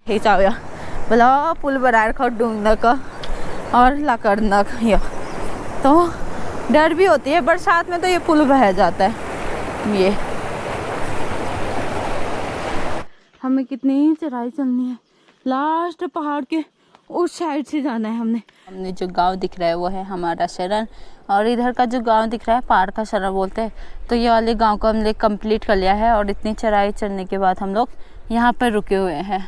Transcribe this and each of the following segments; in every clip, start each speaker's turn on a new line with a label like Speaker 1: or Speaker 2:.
Speaker 1: हे चाव्या भला पुल बनाएर खड्डुंग का और लकड़नक या तो डर भी होती है। बरसात में तो ये पुल बह जाता है। ये हमें कितनी चढ़ाई चलनी है, लास्ट पहाड़ के उस साइड से जाना है। हमने जो गांव दिख रहा है वो है हमारा शरण, और इधर का जो गांव दिख रहा है पहाड़ का शरण बोलते हैं। तो ये वाले गांव को हमने कंप्लीट कर लिया है और इतनी चढ़ाई चढ़ने के बाद हम लोग यहाँ पर रुके हुए हैं।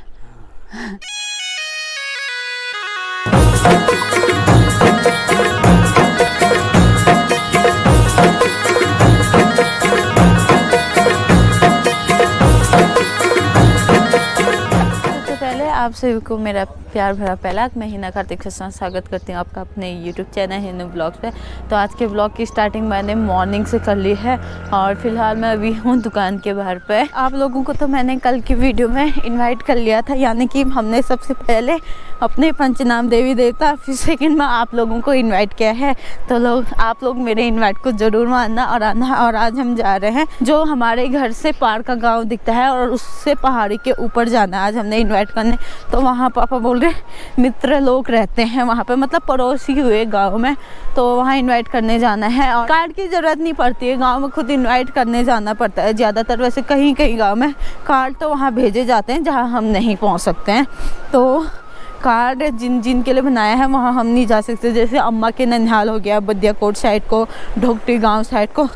Speaker 1: आप सभी को मेरा प्यार भरा पहला मैं हिना कार्तिक के साथ स्वागत करती हूँ आपका अपने YouTube चैनल हिंदू ब्लॉग्स पे। तो आज के ब्लॉग की स्टार्टिंग मैंने मॉर्निंग से कर ली है और फिलहाल मैं अभी हूँ दुकान के बाहर पे। आप लोगों को तो मैंने कल की वीडियो में इनवाइट कर लिया था, यानी कि हमने सबसे पहले अपने पंचनाम देवी देवता, फिर सेकंड में आप लोगों को इन्वाइट किया है। तो आप लोग मेरे इन्वाइट को ज़रूर मानना और आना। और आज हम जा रहे हैं जो हमारे घर से पार का गाँव दिखता है और उससे पहाड़ी के ऊपर जाना है आज हमने इन्वाइट करने। तो वहाँ पापा बोल रहे मित्र लोग रहते हैं वहाँ पे, मतलब पड़ोसी हुए गांव में, तो वहाँ इनवाइट करने जाना है। और कार्ड की ज़रूरत नहीं पड़ती है, गांव में खुद इनवाइट करने जाना पड़ता है ज़्यादातर। वैसे कहीं कहीं गांव में कार्ड तो वहाँ भेजे जाते हैं जहाँ हम नहीं पहुँच सकते हैं। तो कार्ड जिन के लिए बनाया है वहाँ हम नहीं जा सकते, जैसे अम्मा के ननिहाल हो गया, बदियाकोट साइड को, ढोकटी गाँव साइड को।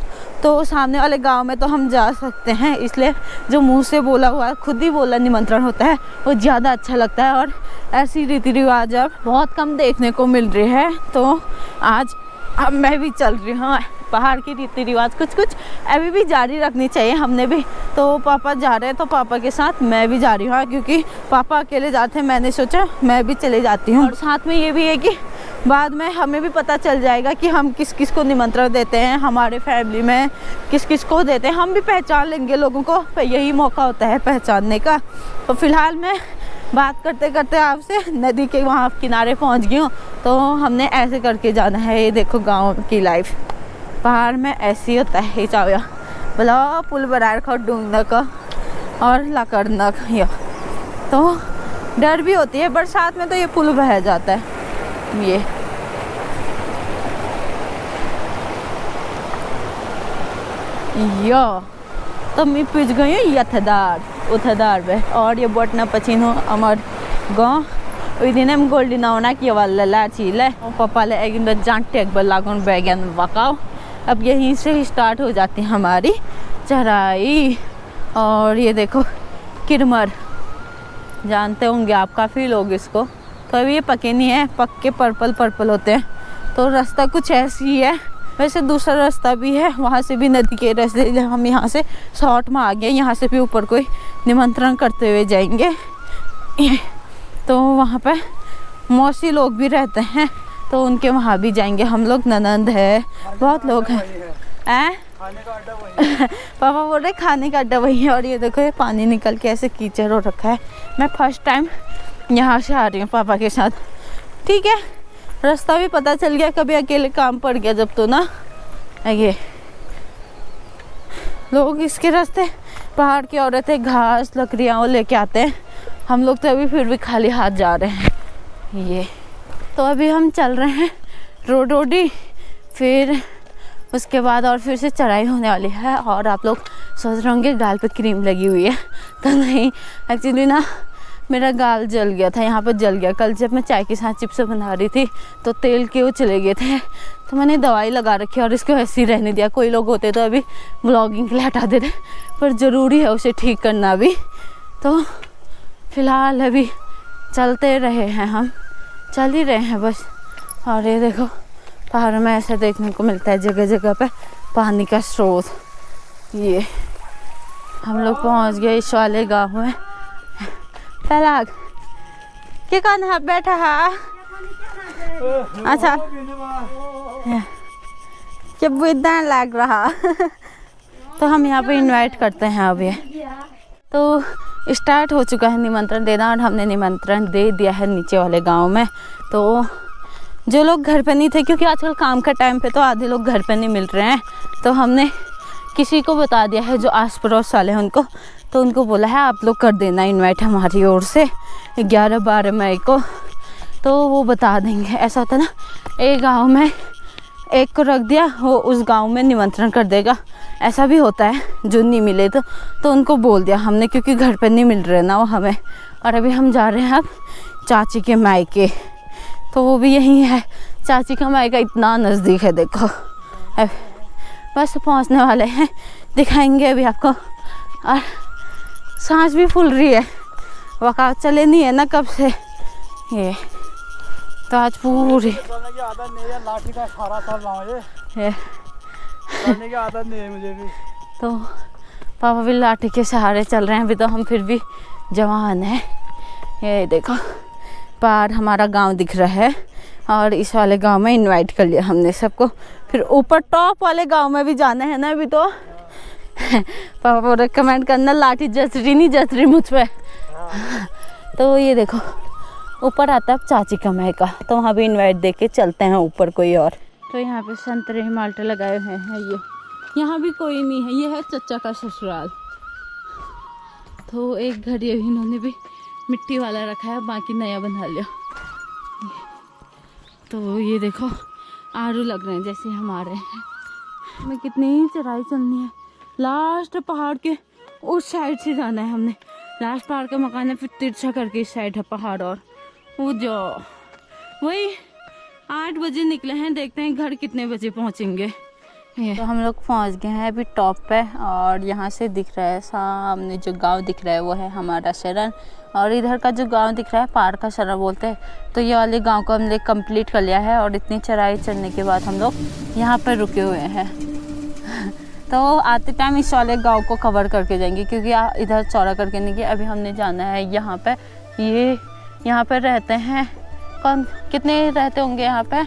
Speaker 1: तो सामने वाले गांव में तो हम जा सकते हैं, इसलिए जो मुंह से बोला हुआ खुद ही बोला निमंत्रण होता है वो ज़्यादा अच्छा लगता है। और ऐसी रीति रिवाज अब बहुत कम देखने को मिल रही है। तो आज अब मैं भी चल रही हूँ। पहाड़ की रीति रिवाज कुछ कुछ अभी भी जारी रखनी चाहिए, हमने भी। तो पापा जा रहे हैं तो पापा के साथ मैं भी जा रही हूँ, क्योंकि पापा अकेले जाते हैं, मैंने सोचा मैं भी चले जाती हूँ। और साथ में ये भी है कि बाद में हमें भी पता चल जाएगा कि हम किस किस को निमंत्रण देते हैं, हमारे फैमिली में किस किस को देते हैं, हम भी पहचान लेंगे लोगों को। यही मौका होता है पहचानने का। तो फिलहाल मैं बात करते करते आपसे नदी के वहाँ किनारे पहुँच गई हूँ। तो हमने ऐसे करके जाना है। ये देखो गाँव की लाइफ पहाड़ में ऐसी होता है। चाव्या भला पुल बनाएर खड्डुंग का और लकड़नक या तो डर भी होती है। बरसात में तो ये पुल बह जाता है। ये यो तो मैं पूछ गई हूँ यथदार में। और ये बटना पछिन हो अमर गाँव उस दिन हम गोल्डी नौना किया वाला लाचीले पापाले एक दिन जांटे एक बार लागून बैगन वकाओ। अब यहीं से ही स्टार्ट हो जाती है हमारी चढ़ाई। और ये देखो किरमर, जानते होंगे आप काफ़ी लोग इसको। तो अभी ये पके नहीं है, पक्के पर्पल होते हैं। तो रास्ता कुछ ऐसी है। वैसे दूसरा रास्ता भी है, वहाँ से भी नदी के रास्ते। हम यहाँ से शॉर्ट में आ गए, यहाँ से भी ऊपर कोई निमंत्रण करते हुए जाएंगे। तो वहाँ पे मौसी लोग भी रहते हैं, तो उनके वहाँ भी जाएंगे हम लोग। ननंद है, बहुत लोग हैं। पापा बोल रहे खाने का अड्डा वही है। और ये देखो ये पानी निकल के ऐसे कीचड़ हो रखा है। मैं फर्स्ट टाइम यहाँ से आ रही हूँ पापा के साथ। ठीक है, रास्ता भी पता चल गया, कभी अकेले काम पड़ गया जब तो ना। ये लोग इसके रास्ते पहाड़ की औरतें घास लकड़ियाँ वो लेके आते हैं। हम लोग तो अभी फिर भी खाली हाथ जा रहे हैं। ये तो अभी हम चल रहे हैं रोडोडी, फिर उसके बाद और फिर से चढ़ाई होने वाली है। और आप लोग सोच रहे होंगे गाल पे क्रीम लगी हुई है, तो नहीं, एक्चुअली ना मेरा गाल जल गया था, यहाँ पर जल गया। कल जब मैं चाय के साथ चिप्स बना रही थी तो तेल के वो चले गए थे, तो मैंने दवाई लगा रखी और इसको ऐसे ही रहने दिया। कोई लोग होते तो अभी ब्लॉगिंग के लिए हटा देते, पर ज़रूरी है उसे ठीक करना भी। तो फिलहाल अभी चलते रहे हैं, हम चल ही रहे हैं बस। और ये देखो पहाड़ में ऐसा देखने को मिलता है जगह जगह पे पानी का स्रोत। ये हम लोग पहुंच गए इस वाले गाँव में। पहला क्या कौन है बैठा है? अच्छा क्या बुद्धा लग रहा। तो हम यहाँ पे इनवाइट करते हैं। अब ये तो स्टार्ट हो चुका है निमंत्रण देना, और हमने निमंत्रण दे दिया है नीचे वाले गांव में। तो जो लोग घर पे नहीं थे, क्योंकि आजकल काम का टाइम पे तो आधे लोग घर पे नहीं मिल रहे हैं, तो हमने किसी को बता दिया है जो आस पड़ोस वाले हैं उनको तो उनको बोला है आप लोग कर देना इनवाइट हमारी ओर से 11-12 मई को, तो वो बता देंगे। ऐसा होता है ना, एक गांव में एक को रख दिया, वो उस गांव में निमंत्रण कर देगा। ऐसा भी होता है, जो नहीं मिले तो उनको बोल दिया हमने, क्योंकि घर पे नहीं मिल रहे ना वो हमें। और अभी हम जा रहे हैं अब चाची के मायके, तो वो भी यहीं है। चाची का मायका इतना नज़दीक है, देखो बस पहुंचने वाले हैं, दिखाएंगे अभी आपको। और सांस भी फूल रही है, वर्कआउट चले नहीं है ना कब से ये, तो आज पूरी
Speaker 2: लाठी का सहारा चल रहा है, चलने की आदत नहीं है मुझे भी।
Speaker 1: तो पापा भी लाठी के सहारे चल रहे हैं, अभी तो हम फिर भी जवान हैं। ये देखो पार हमारा गांव दिख रहा है, और इस वाले गांव में इनवाइट कर लिया हमने सबको। फिर ऊपर टॉप वाले गांव में भी जाना है ना अभी तो। पापा बोल कमेंट करना लाठी जचरी नहीं जचरी मुझ पे। तो ये देखो ऊपर आता है चाची का मायका, तो वहाँ भी इनवाइट दे के चलते हैं ऊपर कोई और। तो यहाँ पे संतरे माल्टे लगाए हुए हैं, ये यहाँ भी कोई नहीं है, ये है चचा का ससुराल। तो एक घर ये इन्होंने भी मिट्टी वाला रखा है, बाकी नया बना लिया। तो ये देखो आरू लग रहे हैं जैसे हमारे हैं। हमें कितनी चढ़ाई चलनी है, लास्ट पहाड़ के उस साइड से जाना है हमने। लास्ट पहाड़ का मकान है, फिर तिरछा करके इस साइड है पहाड़, और वो जो वही 8 बजे निकले हैं, देखते हैं घर कितने बजे पहुंचेंगे। तो हम लोग पहुंच गए हैं अभी टॉप पे, और यहाँ से दिख रहा है सामने जो गांव दिख रहा है वो है हमारा शरण, और इधर का जो गांव दिख रहा है पार का शरण बोलते हैं। तो ये वाले गांव को हमने कंप्लीट कर लिया है, और इतनी चढ़ाई चढ़ने के बाद हम लोग यहाँ पर रुके हुए हैं। तो आते टाइम इस वाले गांव को कवर करके जाएंगे, क्योंकि इधर चौड़ा करके नहीं गया। अभी हमने जाना है यहाँ पे, ये यहाँ पर रहते हैं कौन, कितने रहते होंगे यहाँ पे?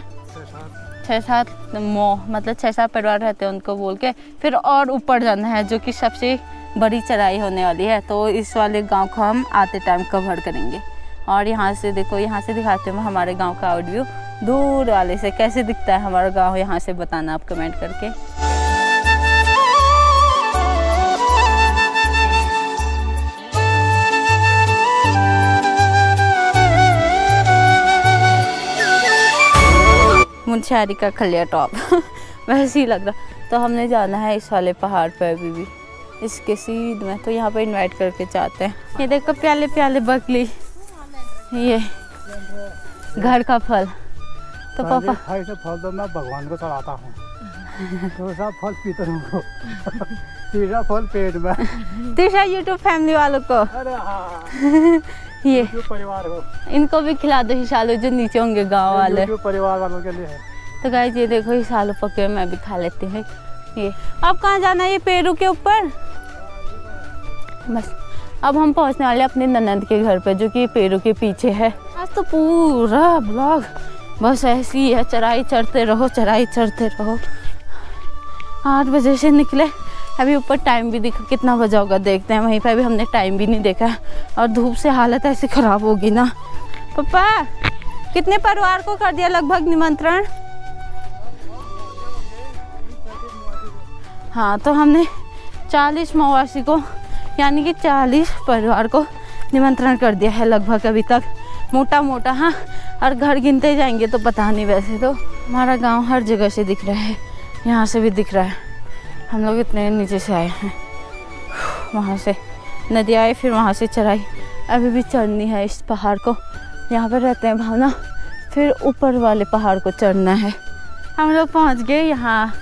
Speaker 1: 6-7 मतलब 6-7 परिवार रहते हैं, उनको बोल के फिर और ऊपर जाना है, जो कि सबसे बड़ी चढ़ाई होने वाली है। तो इस वाले गांव को हम आते टाइम कवर करेंगे। और यहाँ से देखो, यहाँ से दिखाते हैं हमारे गांव का आउट व्यू दूर वाले से, कैसे दिखता है हमारा गांव यहाँ से बताना आप कमेंट करके। मुंशियारी का खलिया टॉप वैसे ही लग रहा। तो हमने जाना है इस वाले पहाड़ पर अभी भी, इसके सीध में। तो यहाँ पे इनवाइट करके चाहते हैं। ये देखो प्याले प्याले बकली, ये घर का फल। तो पापा
Speaker 2: फल तो मैं भगवान को चढ़ाता हूँ, तो सब फल पीता हूँ। तीसरा फल पेट में,
Speaker 1: तीसरा यूट्यूब फैमिली वालों को।
Speaker 2: अरे हाँ
Speaker 1: ये
Speaker 2: परिवार हो,
Speaker 1: इनको भी खिला दो हिसालो जो नीचे होंगे गांव वाले,
Speaker 2: परिवार वालों के लिए है।
Speaker 1: तो गाइस ये देखो हिसालो पके, मैं भी खा लेती हूँ। ये अब कहाँ जाना है? ये पेरू के ऊपर। बस अब हम पहुँचने वाले अपने ननद के घर पे, जो कि पेरू के पीछे है। आज तो पूरा ब्लॉग बस ऐसी ही है, चढ़ाई चढ़ते रहो, चढ़ाई चढ़ते रहो। 8 बजे से निकले, अभी ऊपर टाइम भी दिखा कितना बजा होगा, देखते हैं। वहीं पे अभी हमने टाइम भी नहीं देखा, और धूप से हालत ऐसी ख़राब होगी ना। पापा कितने परिवार को कर दिया लगभग निमंत्रण? हाँ, तो हमने 40 मवासी को, यानी कि 40 परिवार को निमंत्रण कर दिया है लगभग अभी तक, मोटा मोटा। हाँ, और घर गिनते जाएंगे तो पता नहीं। वैसे तो हमारा गांव हर जगह से दिख रहा है, यहाँ से भी दिख रहा है। हम लोग इतने नीचे से आए हैं, वहाँ से नदी आए, फिर वहाँ से चढ़ाई अभी भी चढ़नी है इस पहाड़ को। यहाँ पर रहते हैं भावना, फिर ऊपर वाले पहाड़ को चढ़ना है। हम लोग पहुँच गए यहाँ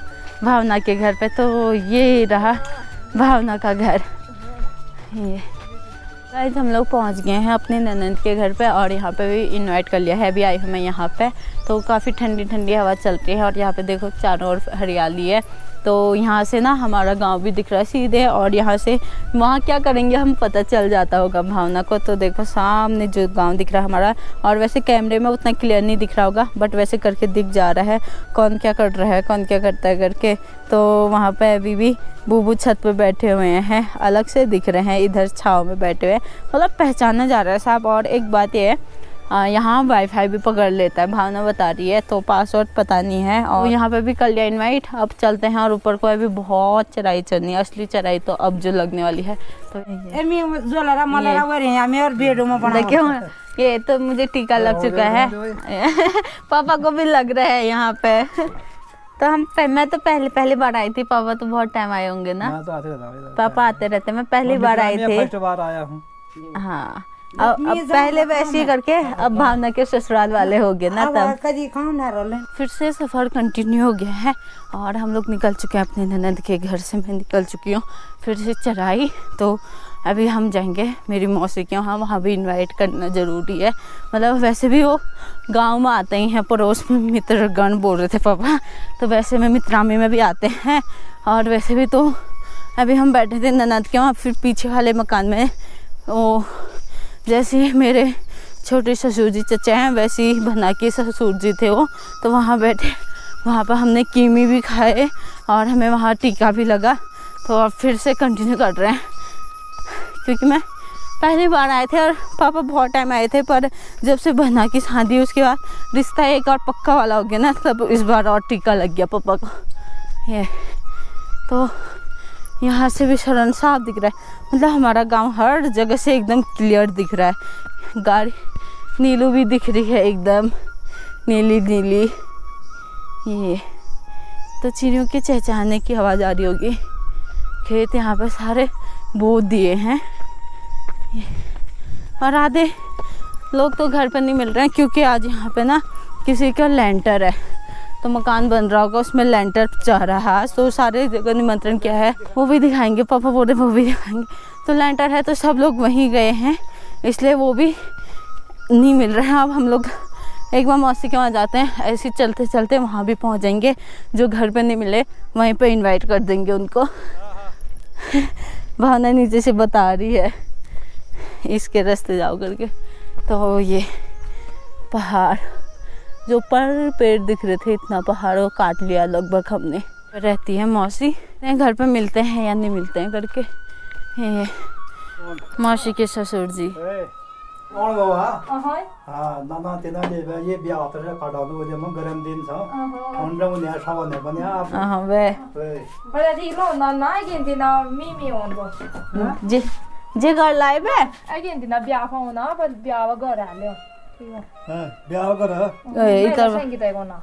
Speaker 1: भावना के घर पे। तो ये रहा भावना का घर। ये गाइस हम लोग पहुँच गए हैं अपने ननद के घर पे, और यहाँ पे भी इनवाइट कर लिया है। अभी आई हूँ मैं यहाँ पे, तो काफ़ी ठंडी ठंडी हवा चलती है, और यहाँ पे देखो चारों ओर हरियाली है। तो यहाँ से ना हमारा गांव भी दिख रहा है सीधे, और यहाँ से वहाँ क्या करेंगे हम पता चल जाता होगा भावना को। तो देखो सामने जो गांव दिख रहा है हमारा, और वैसे कैमरे में उतना क्लियर नहीं दिख रहा होगा, बट वैसे करके दिख जा रहा है कौन क्या कर रहा है, कौन क्या करता है करके। तो वहाँ पे अभी भी बूबू छत पे बैठे हुए हैं, अलग से दिख रहे हैं, इधर छाँव में बैठे हुए हैं, मतलब पहचाना जा रहा है साहब। और एक बात ये है, यहाँ वाईफाई भी पकड़ लेता है, भावना बता रही है, तो पासवर्ड पता नहीं है। और यहाँ पे भी कर लिया इनवाइट, अब चलते हैं। और ऊपर को अभी बहुत चढ़ाई चढ़नी है, असली चढ़ाई तो अब जो लगने वाली है। तो देखियो ये तो मुझे टीका लग चुका है पापा को भी लग रहा है यहाँ पे। तो मैं तो पहली बार आई थी, पापा तो बहुत टाइम आए होंगे ना।
Speaker 2: मैं तो आते रहता हूँ,
Speaker 1: पापा आते रहते, मैं पहली बार आई थी।
Speaker 2: फर्स्ट बार आया हूँ।
Speaker 1: हाँ अब पहले वैसे ही करके अब भावना के ससुराल वाले हो गए ना, तब फिर से सफ़र कंटिन्यू हो गया है। और हम लोग निकल चुके हैं अपने ननद के घर से, मैं निकल चुकी हूँ फिर से चढ़ाई। तो अभी हम जाएंगे मेरी मौसी के यहाँ, वहाँ भी इनवाइट करना ज़रूरी है। मतलब वैसे भी वो गांव में आते ही हैं, पड़ोस में मित्रगण बोल रहे थे पापा, तो वैसे में मित्रामी में भी आते हैं। और वैसे भी तो अभी हम बैठे थे ननद के वहाँ, फिर पीछे वाले मकान में वो जैसे मेरे छोटे ससुर जी चचा हैं वैसे ही बना के ससुर जी थे वो, तो वहाँ बैठे, वहाँ पर हमने कीमी भी खाए और हमें वहाँ टीका भी लगा। तो अब फिर से कंटिन्यू कर रहे हैं, क्योंकि मैं पहली बार आए थे और पापा बहुत टाइम आए थे, पर जब से बना की शादी उसके बाद रिश्ता एक और पक्का वाला हो गया ना, तब इस बार और टीका लग गया पापा को। ये तो यहाँ से भी शरण साफ दिख रहा है, मतलब हमारा गांव हर जगह से एकदम क्लियर दिख रहा है। गाड़ी नीलू भी दिख रही है एकदम नीली नीली। ये तो चिड़ियों के चहचहाने की आवाज़ आ रही होगी। खेत यहाँ पर सारे बो दिए हैं और आधे लोग तो घर पर नहीं मिल रहे हैं, क्योंकि आज यहाँ पे ना किसी का लेंटर है, तो मकान बन रहा होगा, उसमें लेंटर चाह रहा है। तो सारे जगह निमंत्रण क्या है वो भी दिखाएंगे, पापा बोल रहे वो भी दिखाएंगे। तो लेंटर है तो सब लोग वहीं गए हैं, इसलिए वो भी नहीं मिल रहे हैं। अब हम लोग एक बार मौसी के वहाँ जाते हैं, ऐसे चलते चलते वहाँ भी पहुँच जाएंगे। जो घर पे नहीं मिले वहीं पे इनवाइट कर देंगे उनको भावना नीचे से बता रही है इसके रास्ते जाओ करके। तो ये पहाड़ जो पर पेड़ दिख रहे थे, इतना पहाड़ वो काट लिया लगभग हमने। रहती है मौसी, घर पे मिलते हैं या नहीं मिलते हैं करके। ये मौसी के ससुर जी
Speaker 2: और बाबा हाँ नाना तेना ये ब्याह होता है काटा दो जब गरम दिन था उन लोगों ने ऐसा बने बने आप
Speaker 1: हाँ वे
Speaker 3: बड़ा लो ना ना अगेन दिना मी on बो
Speaker 1: जे घर लाए बे
Speaker 3: अगेन दिना ब्याह हो ना पर ब्याह घर आ ले
Speaker 2: हां ब्याह कर
Speaker 1: इधर
Speaker 3: संगीत है ना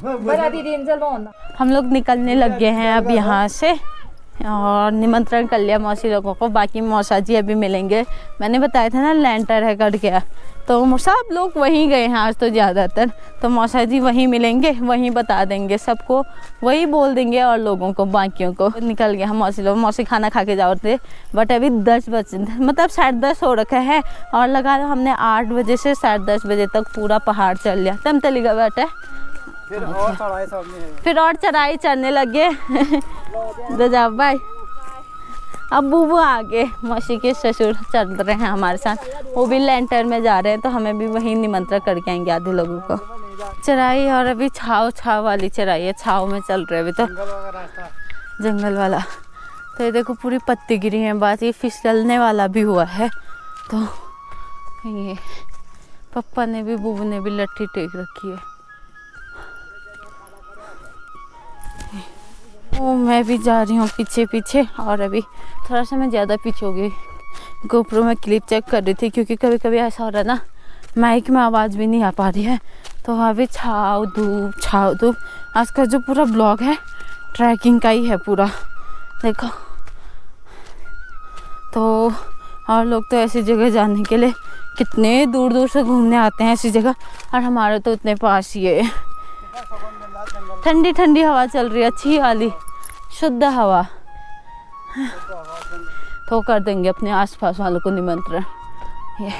Speaker 3: बड़ा दिन चलो ना।
Speaker 1: हम लोग निकलने लग गए हैं अब यहाँ से, और निमंत्रण कर लिया मौसी लोगों को। बाकी मौसा जी अभी मिलेंगे, मैंने बताया था ना लेंटर है कर गया, तो सब लोग वहीं गए हैं आज तो ज़्यादातर। तो मौसा जी वहीं मिलेंगे, वहीं बता देंगे सबको, वही बोल देंगे और लोगों को बाकियों को। निकल गए हम मौसी लोग, मौसी खाना खा के जाओ थे, बट अभी 10 बजे मतलब 10:30 हो रखा है, और लगा लो हमने 8 बजे से 10:30 बजे तक पूरा पहाड़ चल लिया। तम तलीगा बैठे फिर और चढ़ाई चढ़ने लगे तो जाओ भाई। अब बुबू आगे मौसी के ससुर चल रहे हैं हमारे साथ, वो भी लेंटर में जा रहे हैं, तो हमें भी वहीं निमंत्रण करके आएंगे आधे लोगों को। चढ़ाई और अभी छाव वाली चढ़ाई है, छाव में चल रहे अभी तो जंगल वाला। तो ये देखो पूरी पत्ती गिरी है, बात ये फिसलने वाला भी हुआ है। तो ये पप्पा ने भी बुबू ने भी लट्ठी टेक रखी है। तो मैं भी जा रही हूँ पीछे पीछे, और अभी थोड़ा सा मैं ज़्यादा पीछे हो गई। गोप्रो में क्लिप चेक कर रही थी, क्योंकि कभी कभी ऐसा हो रहा है ना माइक में आवाज़ भी नहीं आ पा रही है। तो अभी छाव धूप आज का जो पूरा ब्लॉग है ट्रैकिंग का ही है पूरा, देखो। तो और लोग तो ऐसी जगह जाने के लिए कितने दूर दूर से घूमने आते हैं ऐसी जगह, और हमारे तो इतने पास ही है। ठंडी ठंडी हवा चल रही है, अच्छी वाली शुद्ध हवा। तो कर देंगे अपने आसपास वालों को निमंत्रण। ये